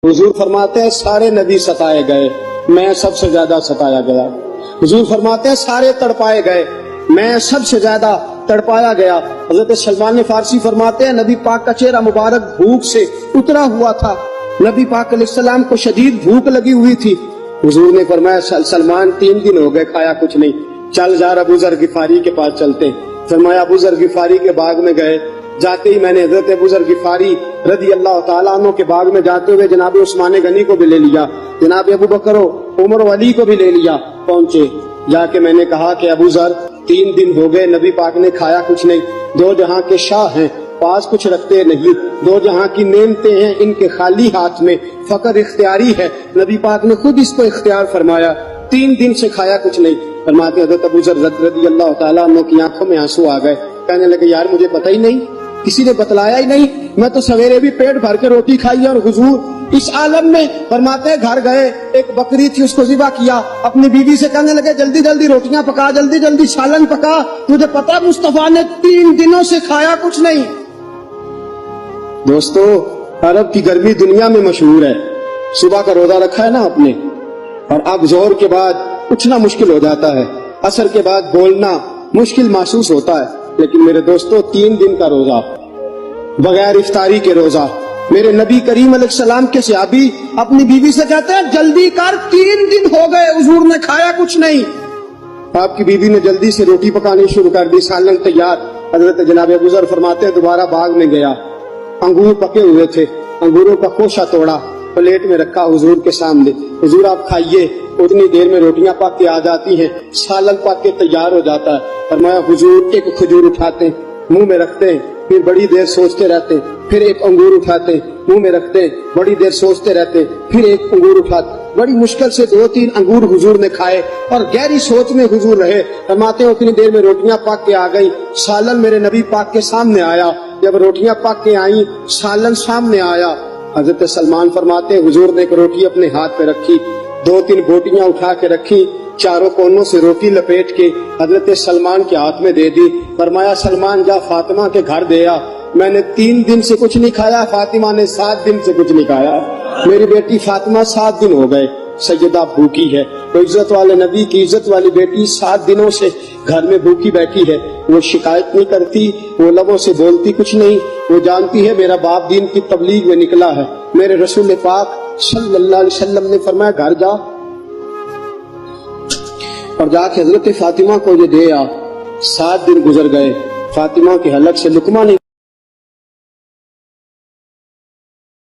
حضور فرماتے ہیں سارے نبی ستائے گئے، میں سب سے زیادہ ستایا گیا۔ حضور فرماتے ہیں سارے تڑپائے گئے، میں سب سے زیادہ تڑپایا گیا۔ حضرت سلمان فارسی فرماتے ہیں نبی پاک کا چہرہ مبارک بھوک سے اترا ہوا تھا، نبی پاک علیہ السلام کو شدید بھوک لگی ہوئی تھی۔ حضور نے فرمایا سلمان 3 دن ہو گئے کھایا کچھ نہیں، چل جا ابو ذر غفاری کے پاس چلتے۔ فرمایا ابو ذر غفاری کے باغ میں گئے، جاتے ہی میں نے حضرت ابو ذر غفاری رضی اللہ تعالیٰ عنہ کے باغ میں جاتے ہوئے جناب عثمان غنی کو بھی لے لیا، جناب ابو بکر و عمر و علی کو بھی لے لیا۔ پہنچے، جا کے میں نے کہا کہ ابو ذر 3 دن ہو گئے نبی پاک نے کھایا کچھ نہیں، 2 جہاں کے شاہ ہیں، پاس کچھ رکھتے نہیں، 2 جہاں کی نعمتیں ہیں ان کے خالی ہاتھ میں، فقر اختیاری ہے، نبی پاک نے خود اس کو اختیار فرمایا، 3 دن سے کھایا کچھ نہیں۔ فرماتے حضرت ابو ذر رضی اللہ تعالیٰ عنہ کی آنکھوں میں آنسو آ گئے، کہنے لگے یار مجھے پتہ ہی نہیں، کسی نے بتلایا ہی نہیں، میں تو سویرے بھی پیٹ بھر کے روٹی کھائی اور حضور اس عالم میں۔ فرماتے گھر گئے، ایک بکری تھی اس کو ذبح کیا، اپنی بیوی سے کہنے لگے جلدی جلدی روٹیاں پکا، جلدی جلدی سالن پکا، تجھے پتا مصطفیٰ نے 3 دنوں سے کھایا کچھ نہیں۔ دوستو عرب کی گرمی دنیا میں مشہور ہے، صبح کا روزہ رکھا ہے نا آپ نے، اور اب ظہر کے بعد اٹھنا مشکل ہو جاتا ہے، عصر کے بعد بولنا مشکل محسوس ہوتا ہے، لیکن میرے دوستو 3 دن کا روزہ بغیر افطاری کے روزہ، میرے نبی کریم علیہ السلام کے صحابی اپنی بیوی سے کہتے ہیں جلدی کر 3 دن ہو گئے حضور نے کھایا کچھ نہیں۔ آپ کی بیوی نے جلدی سے روٹی پکانی شروع کر دی، سالن تیار۔ حضرت جناب ابو ذر فرماتے ہیں دوبارہ باغ میں گیا، انگور پکے ہوئے تھے، انگوروں کا خوشہ توڑا، پلیٹ میں رکھا حضور کے سامنے، حضور آپ کھائیے۔ اتنی دیر میں روٹیاں پک کے آ جاتی ہیں، سالن پک کے تیار ہو جاتا ہے۔ فرمایا حضور ایک کھجور اٹھاتے ہیں، منہ میں رکھتے ہیں، پھر بڑی دیر سوچتے رہتے ہیں، پھر ایک انگور اٹھاتے ہیں، منہ میں رکھتے ہیں، بڑی دیر سوچتے رہتے ہیں، پھر ایک انگور اٹھاتے، بڑی مشکل سے 2-3 انگور حضور نے کھائے اور گہری سوچ میں حضور رہے۔ فرماتے ہیں اتنی دیر میں روٹیاں پک کے آ گئی، سالن میرے نبی پاک کے سامنے آیا۔ جب روٹیاں پک کے آئیں، سالن سامنے آیا، حضرت سلمان فرماتے ہیں حضور نے ایک روٹی اپنے ہاتھ پہ رکھی، 2-3 بوٹیاں اٹھا کے رکھی، چاروں کونوں سے روٹی لپیٹ کے حضرت سلمان کے ہاتھ میں دے دی۔ فرمایا سلمان جا فاطمہ کے گھر دے آ، میں نے 3 دن سے کچھ نہیں کھایا، فاطمہ نے 7 دن سے کچھ نہیں کھایا، میری بیٹی فاطمہ 7 دن ہو گئے سیدہ بھوکی ہے۔ وہ عزت والے نبی کی عزت والی بیٹی 7 دنوں سے گھر میں بھوکی بیٹھی ہے، وہ شکایت نہیں کرتی، وہ لبوں سے بولتی کچھ نہیں، وہ جانتی ہے میرا باپ دین کی تبلیغ میں نکلا ہے۔ میرے رسول پاک صلی اللہ علیہ وسلم نے فرمایا گھر جا اور جا کے حضرت فاطمہ کو یہ دے آ۔ 7 دن گزر گئے، فاطمہ کے حلق سے لقمہ نہیں